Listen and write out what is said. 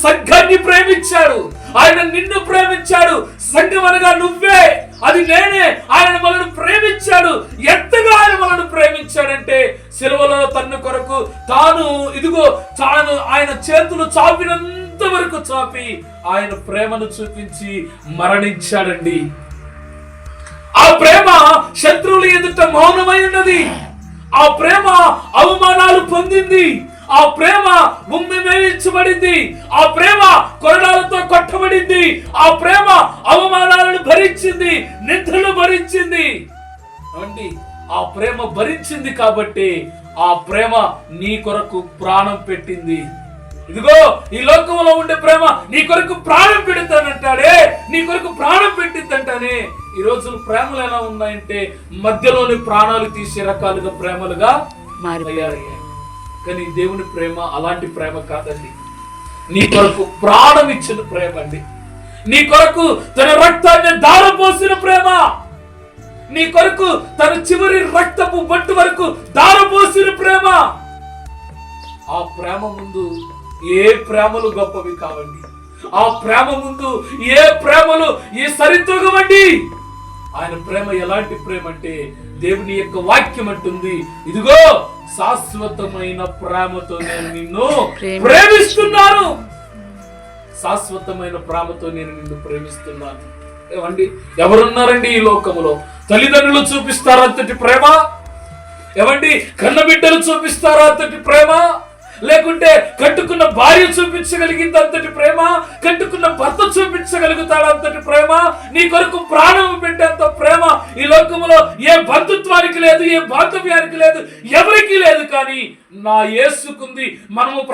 సంఘాన్ని ప్రేమించాడు, ఆయన నిన్ను ప్రేమించాడు. సంఘం అనగా నువ్వే, అది నేనే. ఆయన మనల్ని ప్రేమించాడు. ఎంతగా ఆయన మనల్ని ప్రేమించాడంటే సిలువలో తన్ను కొరకు తాను ఆయన చేతులు చాపినంత వరకు చాపి ఆయన ప్రేమను చూపించి మరణించాడండి. ఆ ప్రేమ శత్రువుల ఎదుట మౌనమై ఉన్నది. ఆ ప్రేమ అవమానాలు పొందింది. ఆ ప్రేమ ఉమ్మి వేయించబడింది. ఆ ప్రేమ కొరడాలతో కొట్టబడింది. ఆ ప్రేమ అవమానాలను భరించింది, నిందలు భరించింది. అండి, ఆ ప్రేమ భరించింది కాబట్టి ఆ ప్రేమ నీ కొరకు ప్రాణం పెట్టింది. ఇదిగో ఈ లోకంలో ఉండే ప్రేమ నీ కొరకు ప్రాణం పెడతానంటాడే, నీ కొరకు ప్రాణం పెట్టిద్దంటానే. ఈ రోజులు ప్రేమలు ఎలా ఉన్నాయంటే మధ్యలోని ప్రాణాలు తీసే రకాలుగా ప్రేమలుగా మారిపోయాయి. కానీ దేవుని ప్రేమ అలాంటి ప్రేమ కాదండి. నీ కొరకు ప్రాణం ఇచ్చిన ప్రేమ అండి. నీ కొరకు తన రక్తాన్ని దారపోసిన ప్రేమ. నీ కొరకు తన చివరి రక్తపు బొట్టు వరకు దారపోసిన ప్రేమ. ఆ ప్రేమ ముందు ఏ ప్రేమలు గొప్పవి కావండి. ఆ ప్రేమ ముందు ఏ ప్రేమలు ఈ సరితూగవండి. ఆయన ప్రేమ ఎలాంటి ప్రేమ అంటే దేవుని యొక్క వాక్యం అంటుంది, ఇదిగో శాశ్వతమైన ప్రేమతో నేను నిన్ను ప్రేమిస్తున్నాను. శాశ్వతమైన ప్రేమతో నేను నిన్ను ప్రేమిస్తున్నాను. ఏమండి, ఎవరున్నారండి ఈ లోకంలో? తల్లిదండ్రులు చూపిస్తారా అంతటి ప్రేమ? ఏమండి, కన్నబిడ్డలు చూపిస్తారా అంతటి ప్రేమ? లేకుంటే కట్టుకున్న భార్య చూపించగలిగింది అంతటి ప్రేమ? కట్టుకున్న భర్త చూపించగలుగుతాడు అంతటి ప్రేమ? నీ కొరకు ప్రాణం పెట్టేంత ప్రేమ ఈ లోకంలో ఏ బంధుత్వానికి లేదు, ఏ బాంధవ్యానికి లేదు, ఎవరికి లేదు. కానీ నా యేసుకుంది. మనము